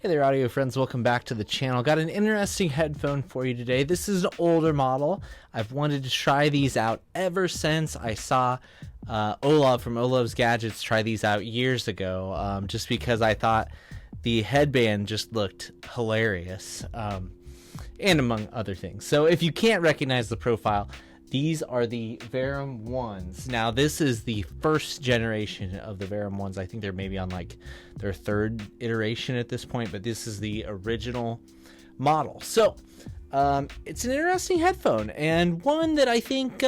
Hey there, audio friends. Welcome back to the channel. Got an interesting headphone for you today. This is an older model. I've wanted to try these out ever since I saw Olav from Olav's Gadgets try these out years ago, just because I thought the headband just looked hilarious, and among other things. So if you can't recognize the profile, these are the Verum Ones. Now, this is the first generation of the Verum Ones. I think they're maybe on like their third iteration at this point, but this is the original model. So it's an interesting headphone, and one that I think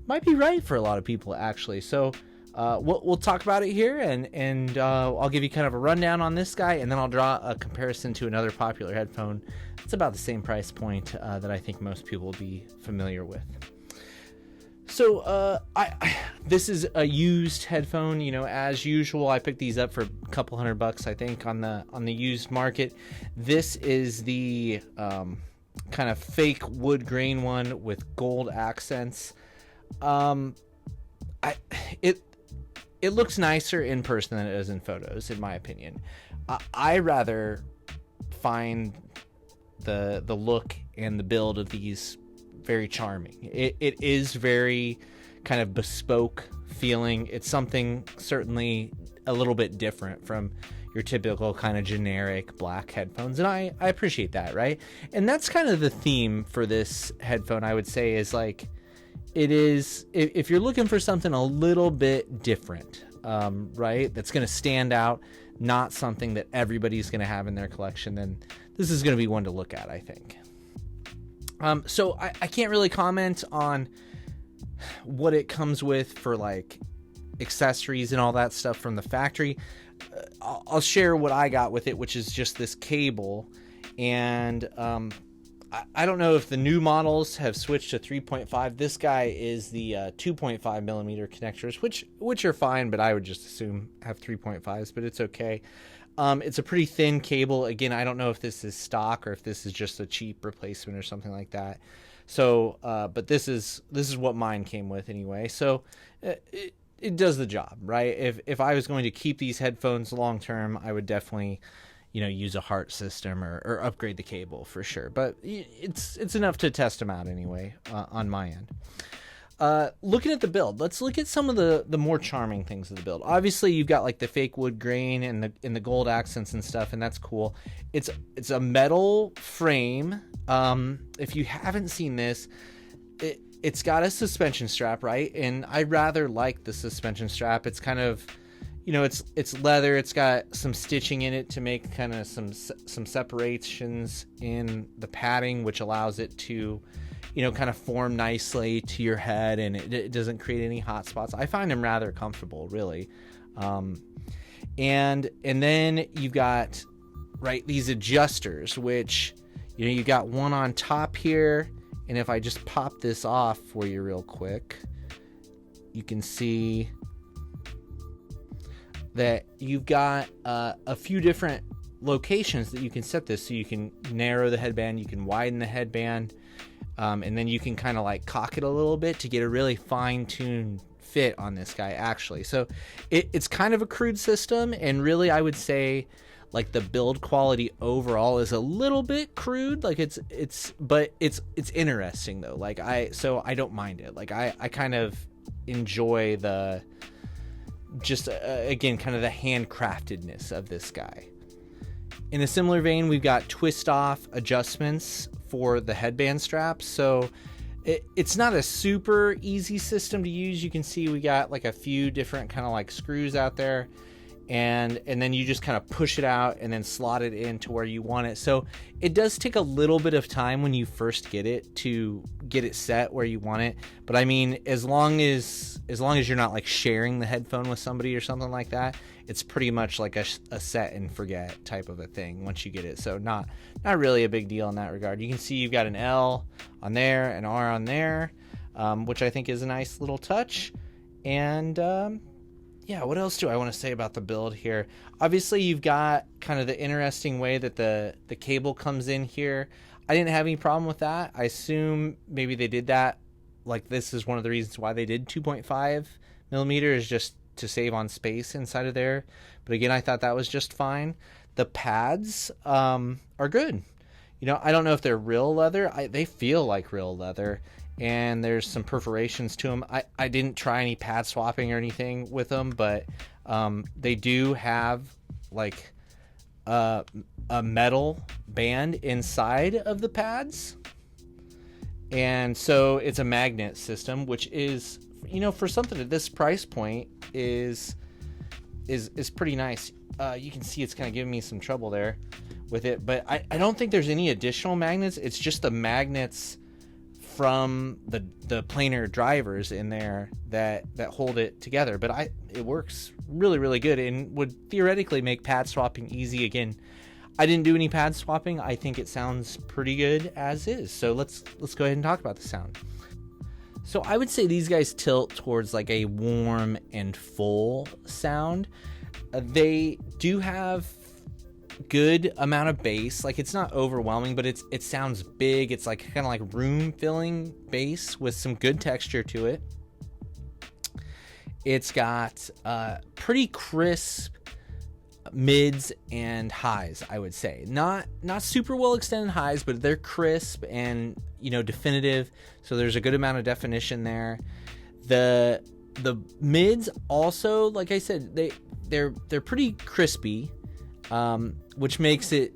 might be right for a lot of people, actually. So we'll talk about it here, and I'll give you kind of a rundown on this guy, and then I'll draw a comparison to another popular headphone. It's about the same price point that I think most people will be familiar with. So this is a used headphone. You know, as usual, I picked these up for a couple $100, I think, on the used market. This is the kind of fake wood grain one with gold accents. It looks nicer in person than it does in photos, in my opinion. I rather find the look and the build of these very charming. It is very kind of bespoke feeling. It's something certainly a little bit different from your typical kind of generic black headphones, and I appreciate that, right? And that's kind of the theme for this headphone, I would say, is like, it is, if you're looking for something a little bit different, right, that's going to stand out, not something that everybody's going to have in their collection, then this is going to be one to look at, I think. So I can't really comment on what it comes with for like accessories and all that stuff from the factory. I'll share what I got with it, which is just this cable, and I don't know if the new models have switched to 3.5. This guy is the 2.5 millimeter connectors, which are fine, but I would just assume have 3.5s, but it's okay. It's a pretty thin cable. Again, I don't know if this is stock or if this is just a cheap replacement or something like that. So, but this is what mine came with anyway. So it does the job, right? If I was going to keep these headphones long term, I would definitely, use a heart system or upgrade the cable for sure. But it's enough to test them out anyway on my end. Looking at the build, let's look at some of the more charming things of the build. Obviously, you've got like the fake wood grain and the gold accents and stuff, and that's cool. It's a metal frame. If you haven't seen this, it's got a suspension strap, right? And I rather like the suspension strap. It's kind of, it's leather. It's got some stitching in it to make kind of some separations in the padding, which allows it to, kind of form nicely to your head, and it doesn't create any hot spots. I find them rather comfortable, really. And then you've got, right, these adjusters, which, you got one on top here. And if I just pop this off for you real quick, you can see that you've got a few different locations that you can set this. So you can narrow the headband, you can widen the headband, and then you can kind of like cock it a little bit to get a really fine-tuned fit on this guy, actually. So it's kind of a crude system, and really I would say like the build quality overall is a little bit crude. Like it's interesting though. Like I don't mind it. Like I kind of enjoy the again, kind of the handcraftedness of this guy. In a similar vein, we've got twist off adjustments for the headband straps. So it's not a super easy system to use. You can see we got like a few different kind of like screws out there, and then you just kind of push it out and then slot it into where you want it. So it does take a little bit of time when you first get it to get it set where you want it. But I mean, as long as you're not like sharing the headphone with somebody or something like that, it's pretty much like a set and forget type of a thing once you get it. So not really a big deal in that regard. You can see you've got an L on there, an R on there, which I think is a nice little touch. And yeah, what else do I want to say about the build here? Obviously, you've got kind of the interesting way that the cable comes in here. I didn't have any problem with that. I assume maybe they did that. Like, this is one of the reasons why they did 2.5 millimeter, is just to save on space inside of there. But again, I thought that was just fine. The pads are good. You know, I don't know if they're real leather. They feel like real leather, and there's some perforations to them. I didn't try any pad swapping or anything with them, but they do have like a metal band inside of the pads. And so it's a magnet system, which is, you know, for something at this price point is pretty nice. You can see it's kind of giving me some trouble there with it, but I don't think there's any additional magnets. It's just the magnets from the planar drivers in there that hold it together. But it works really, really good and would theoretically make pad swapping easy. Again, I didn't do any pad swapping. I think it sounds pretty good as is. So let's go ahead and talk about the sound. So I would say these guys tilt towards like a warm and full sound. They do have good amount of bass. Like, it's not overwhelming, but it sounds big. It's like kind of like room filling bass with some good texture to it. It's got pretty crisp mids and highs, I would say. Not super well extended highs, but they're crisp and, you know, definitive. So there's a good amount of definition there. The mids also, like I said, they're pretty crispy, which makes it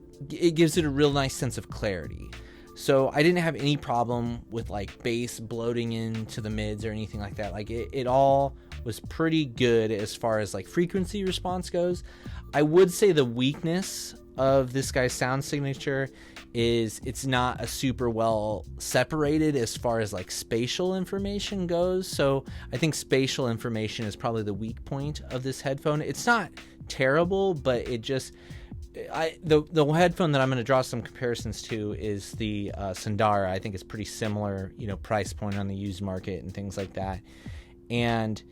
gives it a real nice sense of clarity. So I didn't have any problem with like bass bloating into the mids or anything like that. Like it all was pretty good as far as like frequency response goes. I would say the weakness of this guy's sound signature is it's not a super well separated as far as like spatial information goes. So I think spatial information is probably the weak point of this headphone. It's not terrible, but it just the headphone that I'm going to draw some comparisons to is the Sundara. I think it's pretty similar, you know, price point on the used market and things like that. And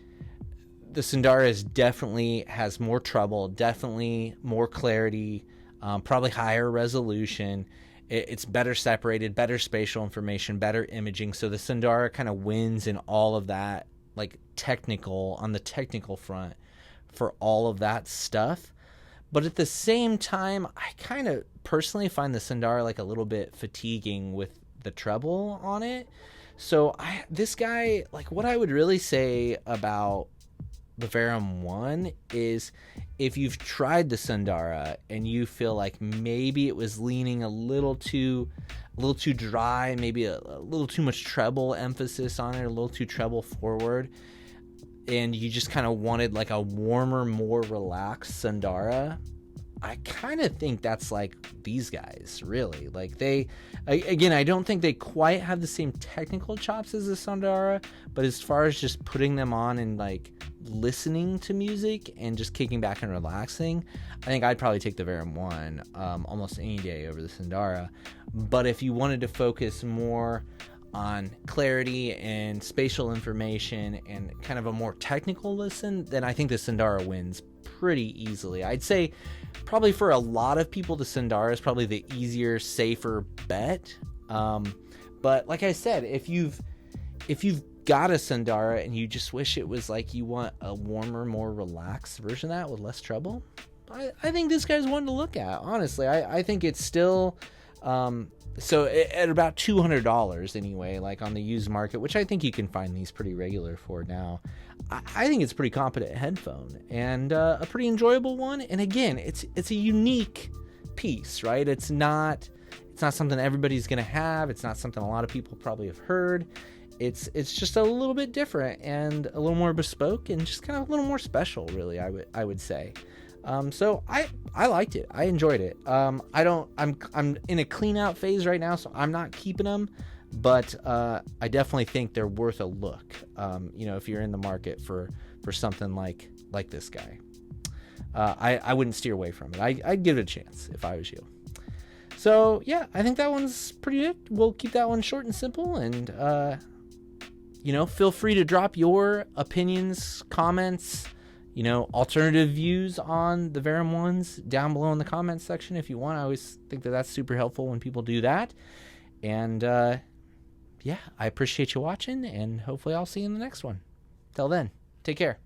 the Sundara definitely has more treble, definitely more clarity, probably higher resolution. It's better separated, better spatial information, better imaging. So the Sundara kind of wins in all of that, like on the technical front for all of that stuff. But at the same time, I kind of personally find the Sundara like a little bit fatiguing with the treble on it. So this guy, like, what I would really say about the Verum One is, if you've tried the Sundara and you feel like maybe it was leaning a little too dry, maybe a little too much treble emphasis on it, a little too treble forward, and you just kind of wanted like a warmer, more relaxed Sundara, I kind of think that's like these guys, really. Like again, I don't think they quite have the same technical chops as the Sundara, but as far as just putting them on and like listening to music and just kicking back and relaxing, I think I'd probably take the Verum One almost any day over the Sundara. But if you wanted to focus more on clarity and spatial information and kind of a more technical listen, then I think the Sundara wins pretty easily. I'd say probably for a lot of people, the Sundara is probably the easier, safer bet. But like I said, if you've got a Sundara and you just wish it was like you want a warmer, more relaxed version of that with less treble, I think this guy's one to look at. Honestly, I think it's still so at about $200 anyway, like on the used market, which I think you can find these pretty regular for now. I think it's a pretty competent headphone and a pretty enjoyable one. And again, it's a unique piece, right? It's not something everybody's gonna have. It's not something a lot of people probably have heard. It's just a little bit different and a little more bespoke and just kind of a little more special, really. I would say. So I liked it. I enjoyed it. I'm in a clean out phase right now, so I'm not keeping them, but I definitely think they're worth a look. If you're in the market for something like this guy, I wouldn't steer away from it. I'd give it a chance if I was you. So yeah, I think that one's pretty good. We'll keep that one short and simple, and feel free to drop your opinions, comments, alternative views on the Verum Ones down below in the comments section if you want. I always think that that's super helpful when people do that. And I appreciate you watching, and hopefully I'll see you in the next one. Till then, take care.